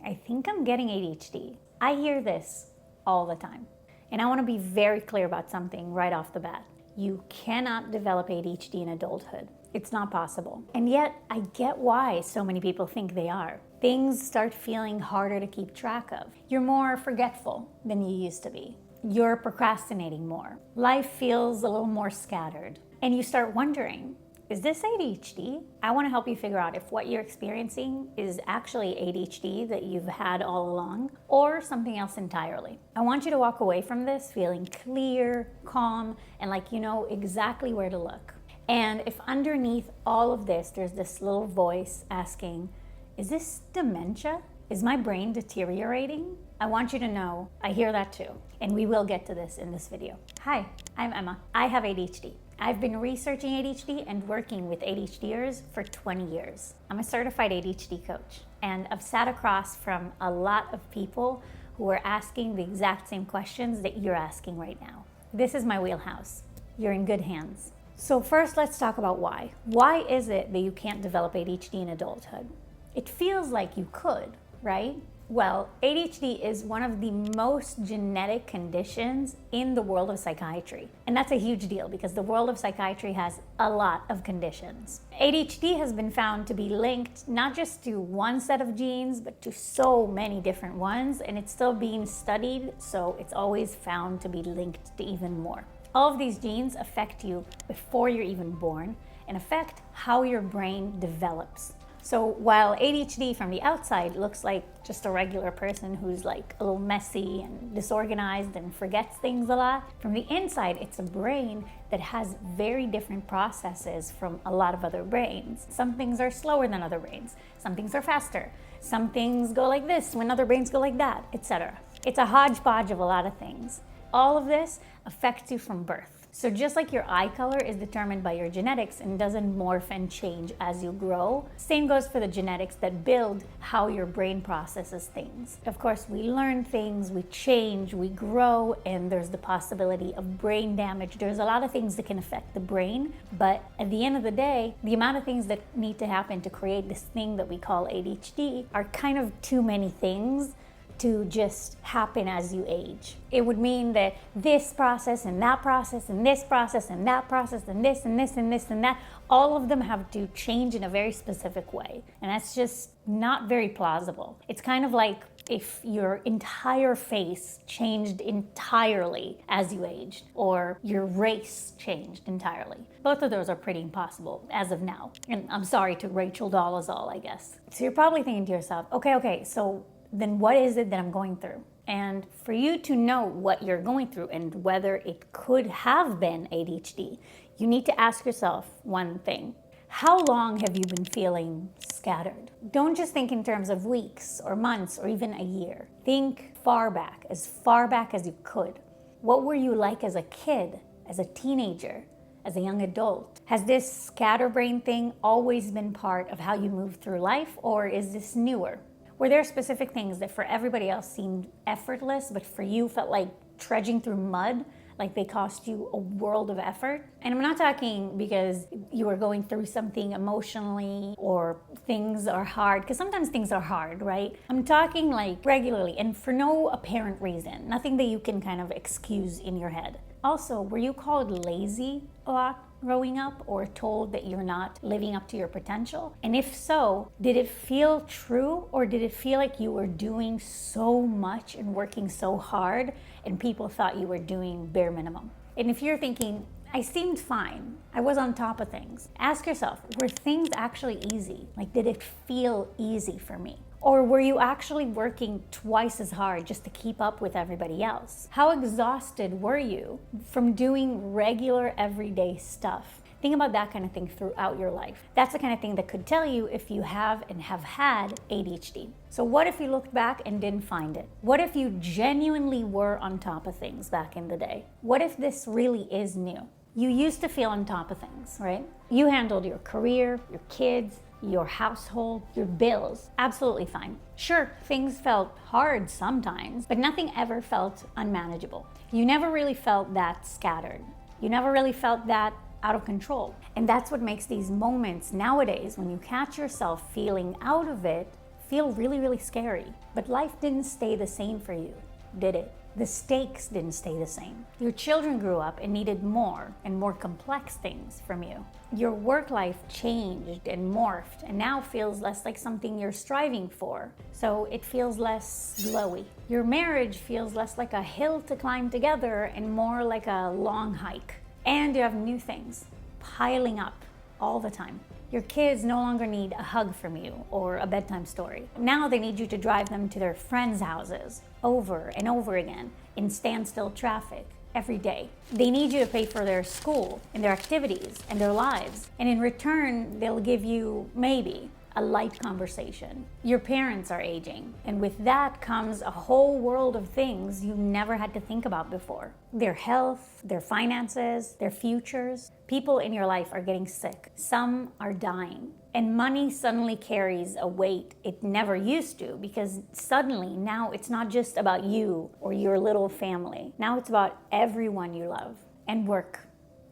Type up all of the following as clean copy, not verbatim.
I think I'm getting ADHD. I hear this all the time. And I want to be very clear about something right off the bat. You cannot develop ADHD in adulthood. It's not possible. And yet, I get why so many people think they are. Things start feeling harder to keep track of. You're more forgetful than you used to be. You're procrastinating more. Life feels a little more scattered. And you start wondering, is this ADHD? I want to help you figure out if what you're experiencing is actually ADHD that you've had all along or something else entirely. I want you to walk away from this feeling clear, calm, and like you know exactly where to look. And if underneath all of this, there's this little voice asking, is this dementia? Is my brain deteriorating? I want you to know I hear that too. And we will get to this in this video. Hi, I'm Emma. I have ADHD. I've been researching ADHD and working with ADHDers for 20 years. I'm a certified ADHD coach, and I've sat across from a lot of people who are asking the exact same questions that you're asking right now. This is my wheelhouse. You're in good hands. So first, let's talk about why. Why is it that you can't develop ADHD in adulthood? It feels like you could, right? Well, ADHD is one of the most genetic conditions in the world of psychiatry. And that's a huge deal because the world of psychiatry has a lot of conditions. ADHD has been found to be linked not just to one set of genes, but to so many different ones, and it's still being studied, so it's always found to be linked to even more. All of these genes affect you before you're even born and affect how your brain develops. So while ADHD from the outside looks like just a regular person who's like a little messy and disorganized and forgets things a lot, from the inside it's a brain that has very different processes from a lot of other brains. Some things are slower than other brains, some things are faster, some things go like this when other brains go like that, etc. It's a hodgepodge of a lot of things. All of this affects you from birth. So just like your eye color is determined by your genetics and doesn't morph and change as you grow, same goes for the genetics that build how your brain processes things. Of course, we learn things, we change, we grow, and there's the possibility of brain damage. There's a lot of things that can affect the brain, but at the end of the day, the amount of things that need to happen to create this thing that we call ADHD are kind of too many things to just happen as you age. It would mean that this process and that process and this process and that process and this and this and this and that, all of them have to change in a very specific way. And that's just not very plausible. It's kind of like if your entire face changed entirely as you aged, or your race changed entirely. Both of those are pretty impossible as of now. And I'm sorry to Rachel Dolezal, I guess. So you're probably thinking to yourself, okay, so then what is it that I'm going through? And for you to know what you're going through and whether it could have been ADHD, you need to ask yourself one thing. How long have you been feeling scattered? Don't just think in terms of weeks or months or even a year. Think far back as you could. What were you like as a kid, as a teenager, as a young adult? Has this scatterbrain thing always been part of how you move through life, or is this newer? Were there specific things that for everybody else seemed effortless, but for you felt like trudging through mud, like they cost you a world of effort? And I'm not talking because you were going through something emotionally or things are hard, because sometimes things are hard, right? I'm talking like regularly and for no apparent reason, nothing that you can kind of excuse in your head. Also, were you called lazy a lot growing up, or told that you're not living up to your potential? And if so, did it feel true, or did it feel like you were doing so much and working so hard and people thought you were doing bare minimum? And if you're thinking, I seemed fine, I was on top of things, ask yourself, were things actually easy? Like, did it feel easy for me? Or were you actually working twice as hard just to keep up with everybody else? How exhausted were you from doing regular everyday stuff? Think about that kind of thing throughout your life. That's the kind of thing that could tell you if you have and have had ADHD. So what if you looked back and didn't find it? What if you genuinely were on top of things back in the day? What if this really is new? You used to feel on top of things, right? You handled your career, your kids, your household, your bills, absolutely fine. Sure, things felt hard sometimes, but nothing ever felt unmanageable. You never really felt that scattered. You never really felt that out of control. And that's what makes these moments nowadays, when you catch yourself feeling out of it, feel really, really scary. But life didn't stay the same for you, did it? The stakes didn't stay the same. Your children grew up and needed more and more complex things from you. Your work life changed and morphed and now feels less like something you're striving for, so it feels less glowy. Your marriage feels less like a hill to climb together and more like a long hike. And you have new things piling up all the time. Your kids no longer need a hug from you or a bedtime story. Now they need you to drive them to their friends' houses over and over again in standstill traffic every day. They need you to pay for their school and their activities and their lives. And in return, they'll give you maybe a light conversation. Your parents are aging, and with that comes a whole world of things you never had to think about before. Their health, their finances, their futures. People in your life are getting sick. Some are dying. And money suddenly carries a weight it never used to, because suddenly now it's not just about you or your little family. Now it's about everyone you love. And work.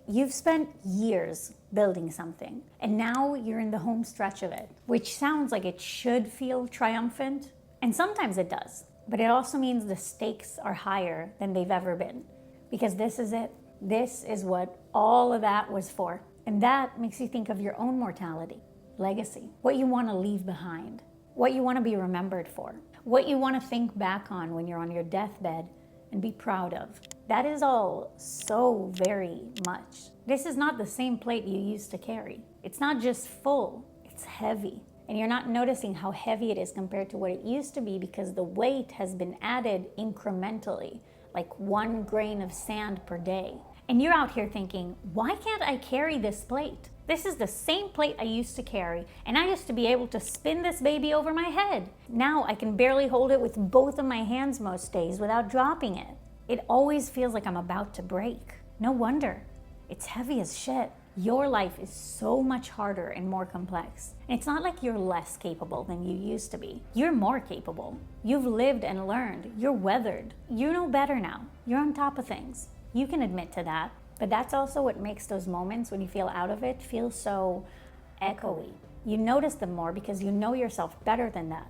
You've spent years building something, and now you're in the home stretch of it, which sounds like it should feel triumphant, and sometimes it does. But it also means the stakes are higher than they've ever been, because this is it. This is what all of that was for. And that makes you think of your own mortality, legacy, what you want to leave behind, what you want to be remembered for, what you want to think back on when you're on your deathbed and be proud of. That is all so very much. This is not the same plate you used to carry. It's not just full, it's heavy. And you're not noticing how heavy it is compared to what it used to be, because the weight has been added incrementally, like 1 grain of sand per day. And you're out here thinking, why can't I carry this plate? This is the same plate I used to carry, and I used to be able to spin this baby over my head. Now I can barely hold it with both of my hands most days without dropping it. It always feels like I'm about to break. No wonder. It's heavy as shit. Your life is so much harder and more complex. And it's not like you're less capable than you used to be. You're more capable. You've lived and learned. You're weathered. You know better now. You're on top of things. You can admit to that. But that's also what makes those moments when you feel out of it feel so echoey. You notice them more because you know yourself better than that.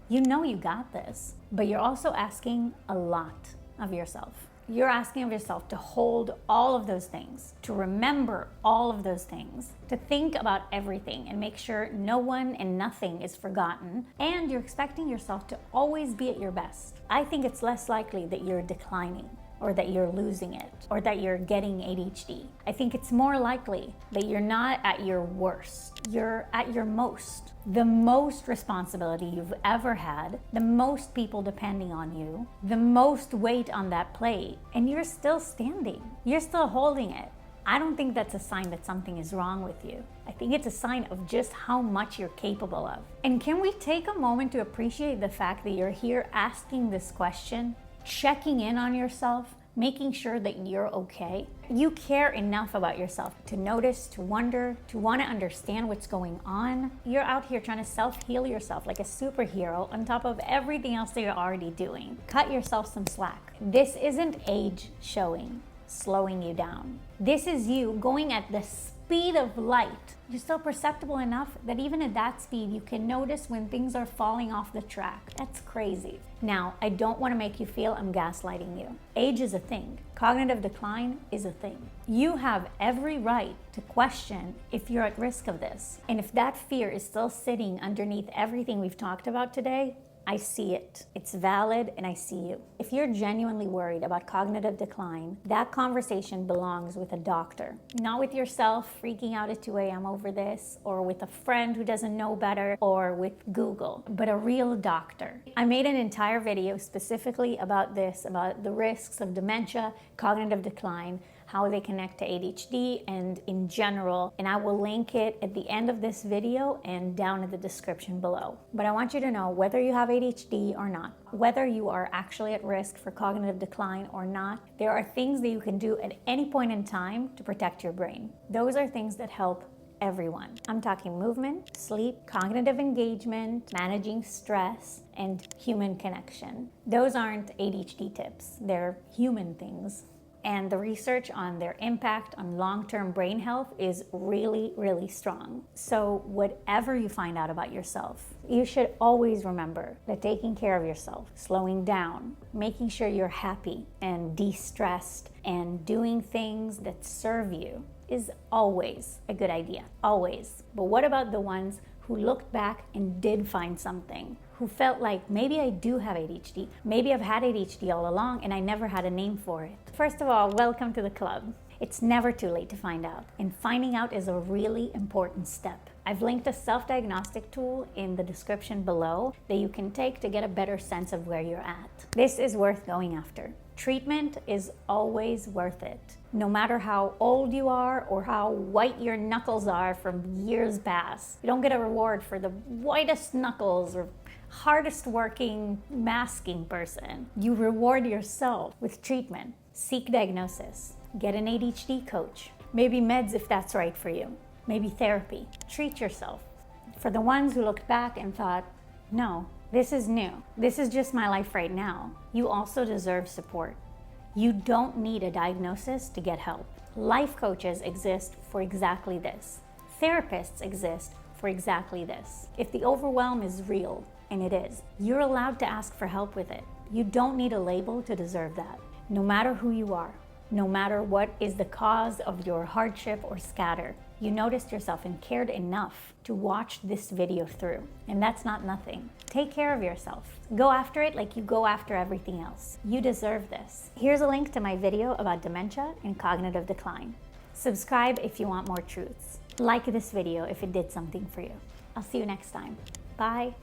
You know you got this, but you're also asking a lot of yourself. You're asking of yourself to hold all of those things, to remember all of those things, to think about everything and make sure no one and nothing is forgotten, and you're expecting yourself to always be at your best. I think it's less likely that you're declining, or that you're losing it, or that you're getting ADHD. I think it's more likely that you're not at your worst. You're at your most. The most responsibility you've ever had, the most people depending on you, the most weight on that plate, and you're still standing. You're still holding it. I don't think that's a sign that something is wrong with you. I think it's a sign of just how much you're capable of. And can we take a moment to appreciate the fact that you're here asking this question? Checking in on yourself, making sure that you're okay. You care enough about yourself to notice, to wonder, to want to understand what's going on. You're out here trying to self-heal yourself like a superhero on top of everything else that you're already doing. Cut yourself some slack. This isn't age showing, slowing you down. This is you going at the speed of light. You're still perceptible enough that even at that speed, you can notice when things are falling off the track. That's crazy. Now, I don't want to make you feel I'm gaslighting you. Age is a thing. Cognitive decline is a thing. You have every right to question if you're at risk of this. And if that fear is still sitting underneath everything we've talked about today, I see it. It's valid, and I see you. If you're genuinely worried about cognitive decline, that conversation belongs with a doctor. Not with yourself freaking out at 2 a.m. over this, or with a friend who doesn't know better, or with Google, but a real doctor. I made an entire video specifically about this, about the risks of dementia, cognitive decline, how they connect to ADHD, and in general, and I will link it at the end of this video and down in the description below. But I want you to know, whether you have ADHD or not, whether you are actually at risk for cognitive decline or not, there are things that you can do at any point in time to protect your brain. Those are things that help everyone. I'm talking movement, sleep, cognitive engagement, managing stress, and human connection. Those aren't ADHD tips, they're human things. And the research on their impact on long-term brain health is really, really strong. So whatever you find out about yourself, You should always remember that taking care of yourself, slowing down, making sure you're happy and de-stressed and doing things that serve you is always a good idea, always. But what about the ones who looked back and did find something, who felt like maybe I do have ADHD, maybe I've had ADHD all along and I never had a name for it? First of all, welcome to the club. It's never too late to find out, and finding out is a really important step. I've linked a self-diagnostic tool in the description below that you can take to get a better sense of where you're at. This is worth going after. Treatment is always worth it. No matter how old you are or how white your knuckles are from years past. You don't get a reward for the whitest knuckles or hardest working masking person. You reward yourself with treatment. Seek diagnosis. Get an ADHD coach. Maybe meds if that's right for you. Maybe therapy. Treat yourself. For the ones who looked back and thought, no, this is new. This is just my life right now. You also deserve support. You don't need a diagnosis to get help. Life coaches exist for exactly this. Therapists exist for exactly this. If the overwhelm is real, and it is, you're allowed to ask for help with it. You don't need a label to deserve that. No matter who you are, no matter what is the cause of your hardship or scatter, you noticed yourself and cared enough to watch this video through. And that's not nothing. Take care of yourself. Go after it like you go after everything else. You deserve this. Here's a link to my video about dementia and cognitive decline. Subscribe if you want more truths. Like this video if it did something for you. I'll see you next time. Bye.